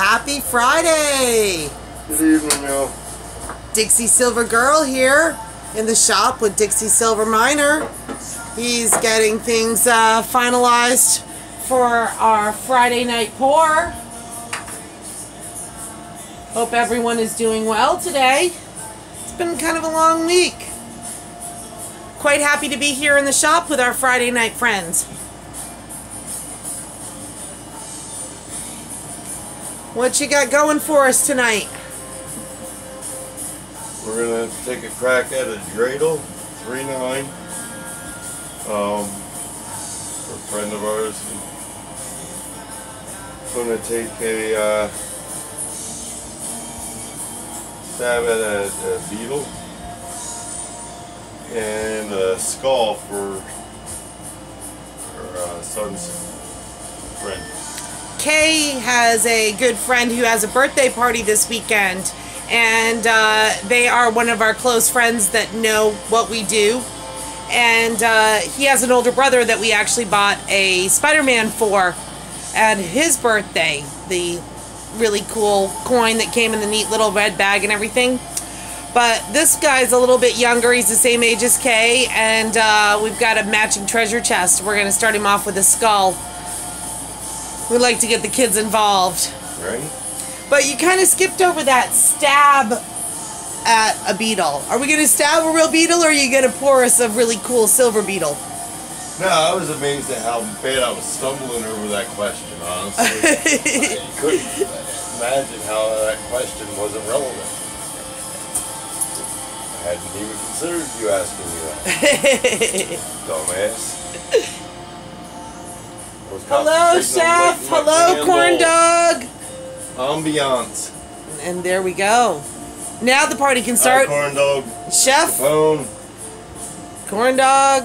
Happy Friday! Good evening, y'all. Dixiesilver Girl here in the shop with Dixiesilver Miner. He's getting things finalized for our Friday night pour. Hope everyone is doing well today. It's been kind of a long week. Quite happy to be here in the shop with our Friday night friends. What you got going for us tonight? We're going to take a crack at a dreidel, 3.9. For a friend of ours. Going to take a stab at a beetle and a skull for our son's friend. Kay has a good friend who has a birthday party this weekend, and they are one of our close friends that know what we do. And he has an older brother that we actually bought a Spider-Man for at his birthday. The really cool coin that came in the neat little red bag and everything. But this guy's a little bit younger. He's the same age as Kay, and we've got a matching treasure chest. We're going to start him off with a skull. We like to get the kids involved. Right. But you kind of skipped over that stab at a beetle. Are we going to stab a real beetle, or are you going to pour us a really cool silver beetle? No, I was amazed at how bad I was stumbling over that question, honestly. I couldn't imagine how that question wasn't relevant. I hadn't even considered you asking me that. Dumbass. Hello, Chef. Hello, Corn Dog. Ambiance. And there we go. Now the party can start. Hi, Corn Dog. Chef. Phone. Corn Dog.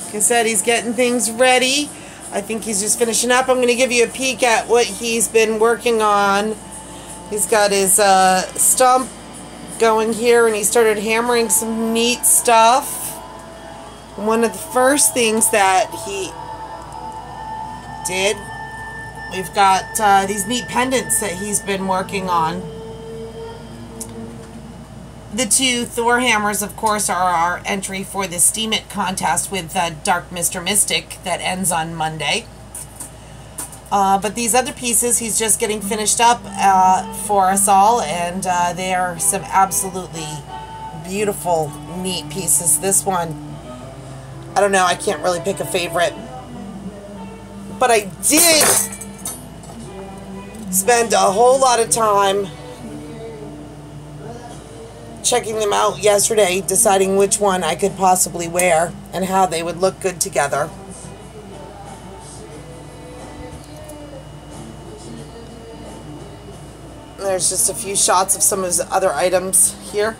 Like I said, he's getting things ready. I think he's just finishing up. I'm going to give you a peek at what he's been working on. He's got his stump going here, and he started hammering some neat stuff. One of the first things that he did, we've got these neat pendants that he's been working on. The two Thor hammers, of course, are our entry for the Steam It contest with Dark Mr. Mystic that ends on Monday. But these other pieces, he's just getting finished up for us all, and they are some absolutely beautiful, neat pieces. This one, I don't know, I can't really pick a favorite. But I did spend a whole lot of time checking them out yesterday, deciding which one I could possibly wear and how they would look good together. There's just a few shots of some of his other items here.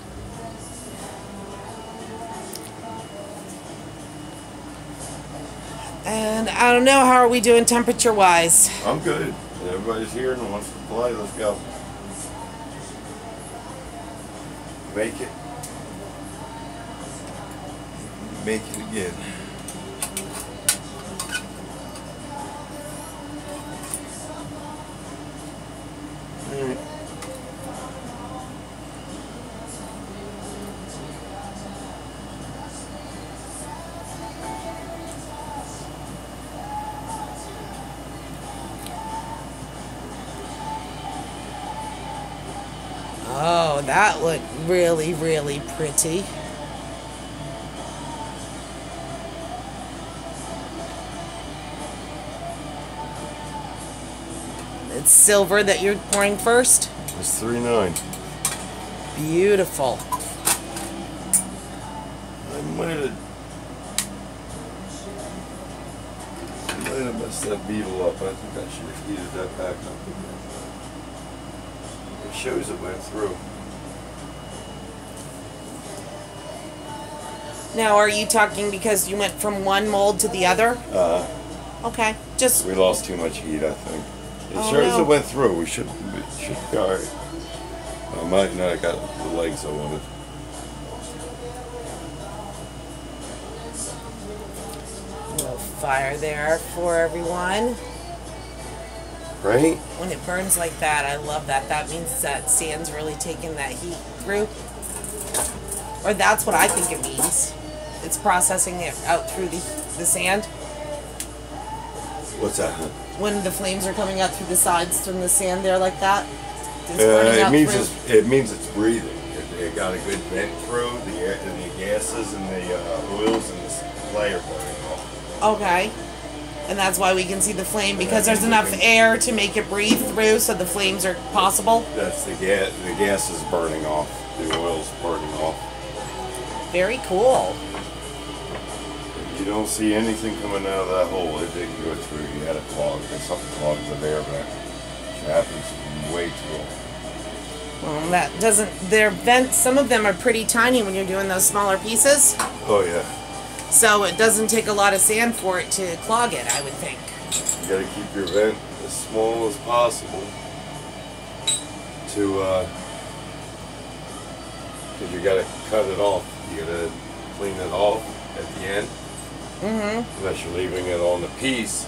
And I don't know, how are we doing temperature-wise? I'm good. Everybody's here and wants to play. Let's go. Make it. Make it again. All right. Oh, that looked really, really pretty. It's silver that you're pouring first? It's 3.9. Beautiful. I might have messed that beetle up. I think I should have heated that back up again. It shows it went through. Now, are you talking because you went from one mold to the other? Okay, just... We lost too much heat, I think. It shows no. it went through. We should be alright. I might not have got the legs I wanted. A little fire there for everyone. Right? When it burns like that, I love that. That means that sand's really taking that heat through. Or that's what I think it means. It's processing it out through the sand. What's that? When the flames are coming out through the sides from the sand there like that. It means it's breathing. It got a good vent through. The gases and the oils and the clay are burning off. Okay. And that's why we can see the flame, because there's enough air to make it breathe through, so the flames are possible. That's the gas. The gas is burning off. The oil's burning off. Very cool. You don't see anything coming out of that hole. It didn't go through. You had a clog. There's something clogged the air back. It happens way too often. Well, that doesn't. Their vents. Some of them are pretty tiny when you're doing those smaller pieces. Oh yeah. So it doesn't take a lot of sand for it to clog it, I would think. You got to keep your vent as small as possible to, because you got to cut it off. You got to clean it off at the end. Unless you're leaving it on the piece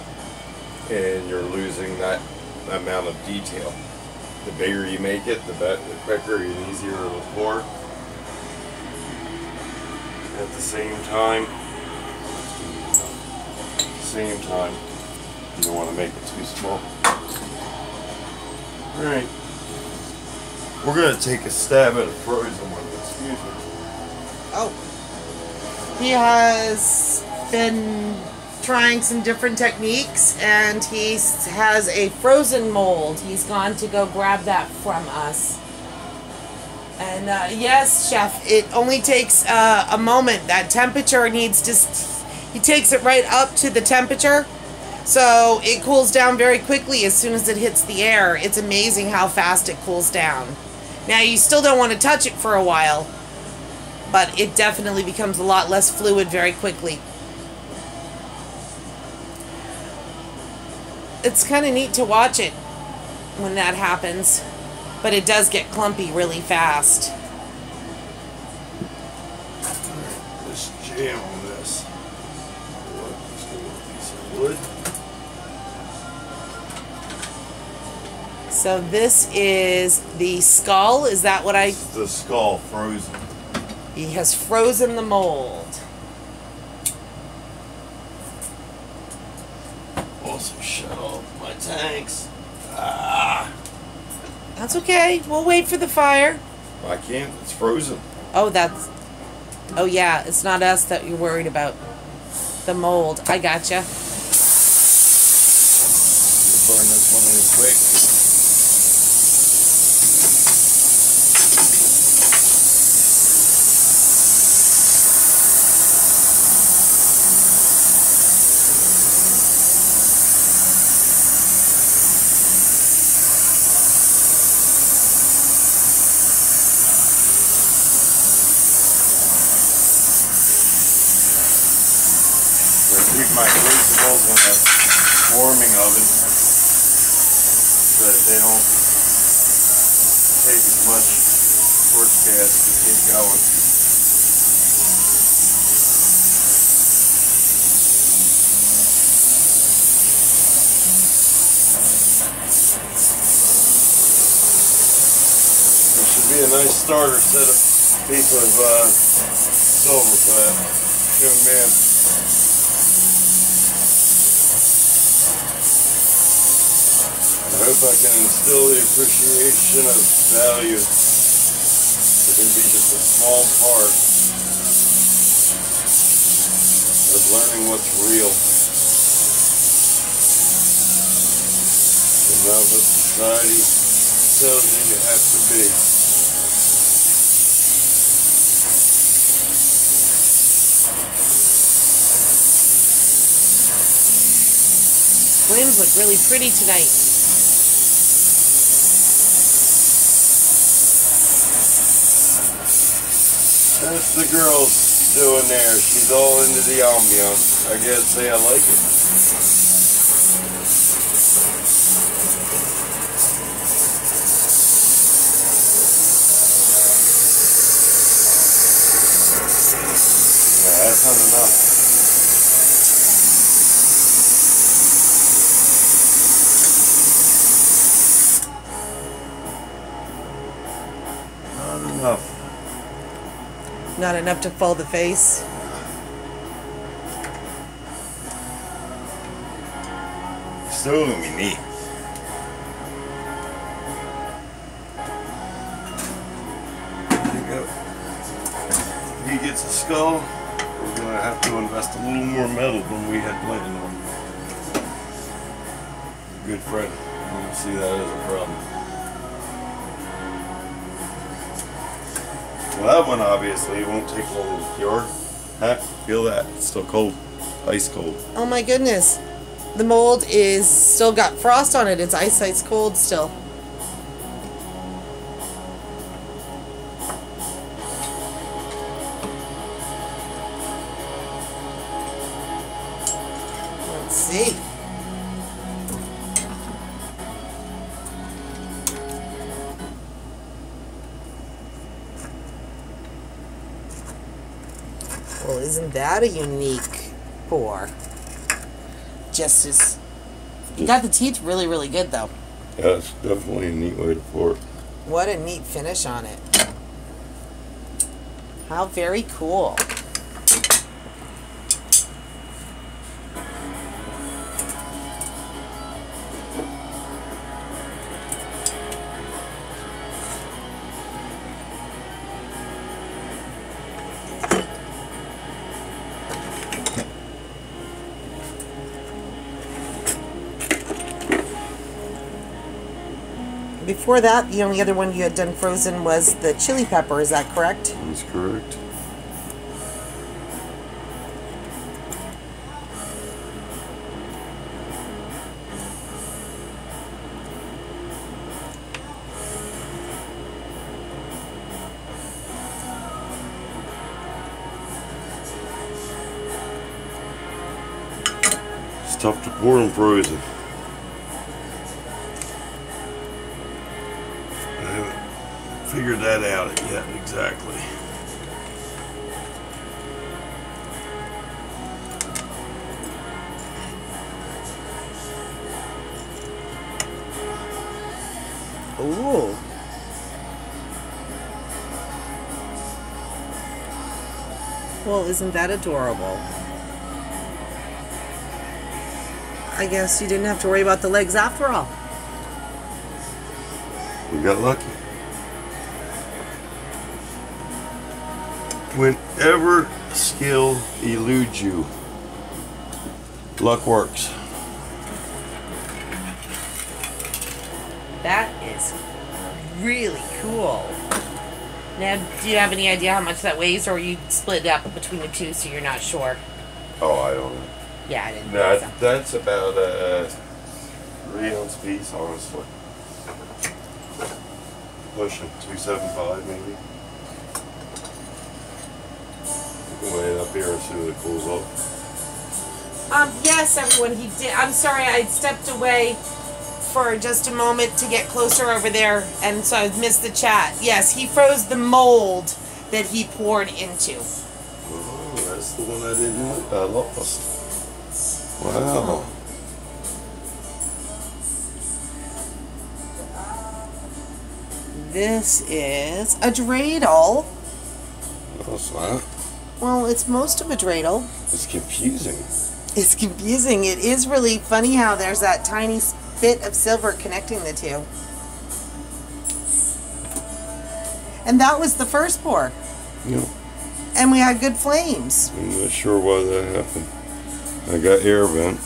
and you're losing that amount of detail. The bigger you make it, the quicker and easier it'll pour. At the same time, you don't want to make it too small. Alright. We're going to take a stab at a frozen one. Excuse me. Oh. He has been trying some different techniques, and he has a frozen mold. He's gone to go grab that from us. And yes, chef, it only takes a moment. That temperature needs to... He takes it right up to the temperature, so it cools down very quickly as soon as it hits the air. It's amazing how fast it cools down. Now, you still don't want to touch it for a while, but it definitely becomes a lot less fluid very quickly. It's kind of neat to watch it when that happens, but it does get clumpy really fast. Let's jam on this. Wood. So this is the skull. Is that what This is the skull frozen. He has frozen the mold. Also shut off my tanks. Ah. That's okay. We'll wait for the fire. I can't. It's frozen. Oh, that's... Oh, yeah. It's not us that you're worried about. The mold. I gotcha. Burn this one in quick. Keep my crucibles in a warming oven so that they don't take as much torch gas to keep going. There should be a nice starter set of piece of silver for that young man. I hope I can instill the appreciation of value. It can be just a small part of learning what's real. And not what society tells you you have to be. Flames look really pretty tonight. That's the girl's doing there. She's all into the ambiance. I gotta say I like it. Yeah, that's not enough. Not enough to fold the face. Still gonna be neat. There you go. If he gets a skull, we're gonna have to invest a little more metal than we had planned on. Good friend. I don't see that as a problem. Well, that one obviously won't take long to cure. Huh? Feel that? It's still cold. Ice cold. Oh my goodness. The mold is still got frost on it. It's ice cold still. Let's see. Well, isn't that a unique pour? Just as you got the teeth really, really good though. Yeah, it's definitely a neat way to pour it. What a neat finish on it. How very cool. Before that, the only other one you had done frozen was the chili pepper, is that correct? That's correct. It's tough to pour them frozen. Figured that out yet exactly. Ooh. Well, isn't that adorable? I guess you didn't have to worry about the legs after all. We got lucky. Whenever skill eludes you, luck works. That is really cool. Now, do you have any idea how much that weighs, or you split it up between the two so you're not sure? Oh, I don't know. Yeah, I didn't No, think so. that's about a 3-ounce piece, honestly. Pushing 275 maybe. We can weigh it up here and see what it cools off. Yes, everyone, he did. I'm sorry, I stepped away for just a moment to get closer over there, and so I missed the chat. Yes, he froze the mold that he poured into. Oh, that's the one I didn't. I lost. Wow. This is a dreidel. No, it's not. Well, it's most of a dreidel. It's confusing. It's confusing. It is really funny how there's that tiny bit of silver connecting the two. And that was the first pour. Yeah. And we had good flames. I'm not sure why that happened. I got air vent.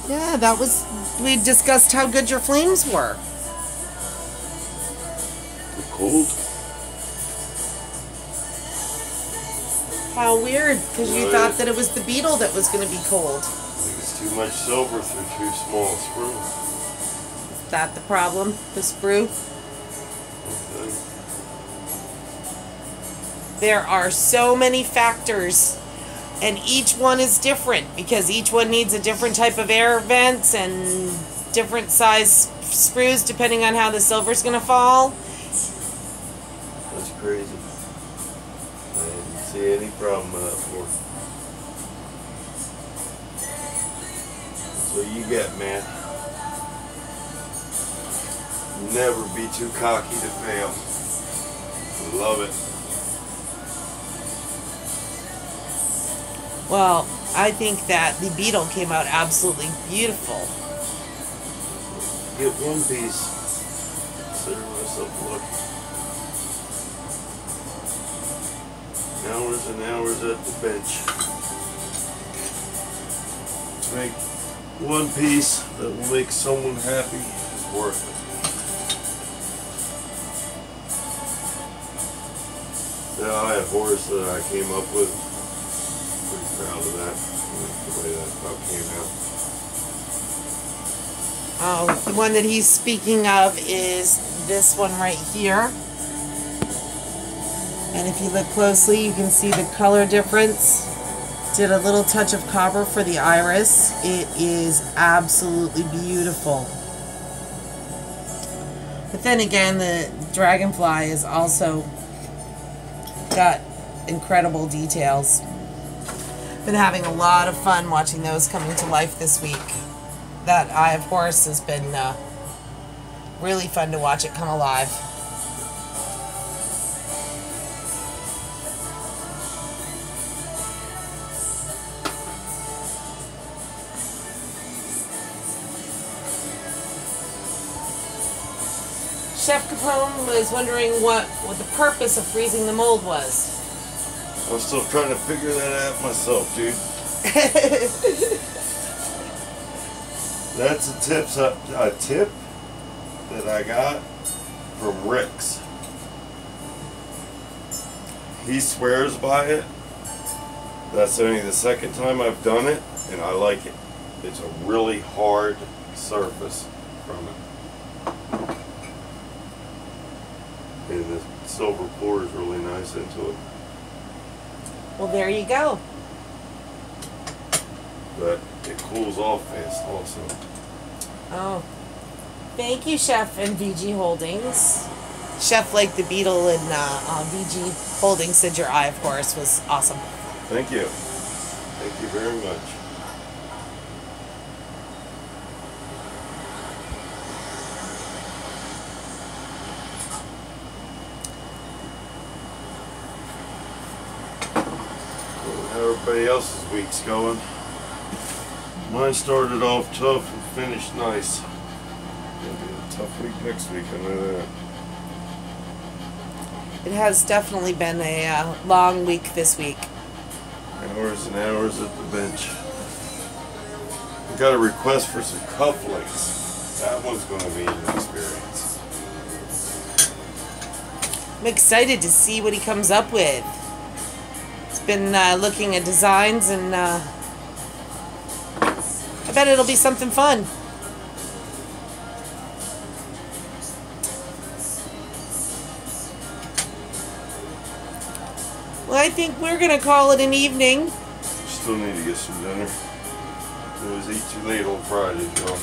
Yeah, that was... We discussed how good your flames were. They're cold. How weird, because you Right. thought that it was the beetle that was going to be cold. I think it's too much silver through too small a screw. Is that the problem? The sprue? Okay. There are so many factors, and each one is different because each one needs a different type of air vents and different size screws depending on how the silver's going to fall. That's crazy. I didn't see any problem with that before. That's what you get, man. Never be too cocky to fail. Love it. Well, I think that the beetle came out absolutely beautiful. Get one piece. Consider myself lucky. Hours and hours at the bench to make one piece that will make someone happy is worth it. The eye of horse that I came up with, pretty proud of that. The way that pup came out. Oh, the one that he's speaking of is this one right here. And if you look closely, you can see the color difference. Did a little touch of copper for the iris. It is absolutely beautiful. But then again, the dragonfly is also got incredible details. Been having a lot of fun watching those coming to life this week. That Eye of Horus has been really fun to watch it come alive. Chef Capone was wondering what the purpose of freezing the mold was. I'm still trying to figure that out myself, dude. That's a tip that I got from Rick's. He swears by it. That's only the second time I've done it, and I like it. It's a really hard surface from it. And the silver pours really nice into it. Well, there you go. But it cools off fast also. Oh. Thank you, Chef and VG Holdings. Chef like the Beetle and VG Holdings said your Eye, of course, was awesome. Thank you. Thank you very much. How everybody else's week's going. Mine started off tough and finished nice. It'll be a tough week next week, I know that. It has definitely been a long week this week. Hours and hours at the bench. We got a request for some cufflinks. That one's going to be an experience. I'm excited to see what he comes up with. He's been looking at designs, and I bet it'll be something fun. Well, I think we're going to call it an evening. Still need to get some dinner. It was eat too late on Friday, Joe.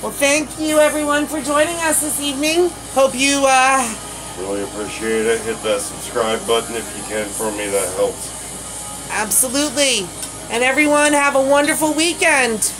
Well, thank you everyone for joining us this evening. Hope you really appreciate it. Hit that subscribe button if you can for me. That helps. Absolutely. And everyone have a wonderful weekend.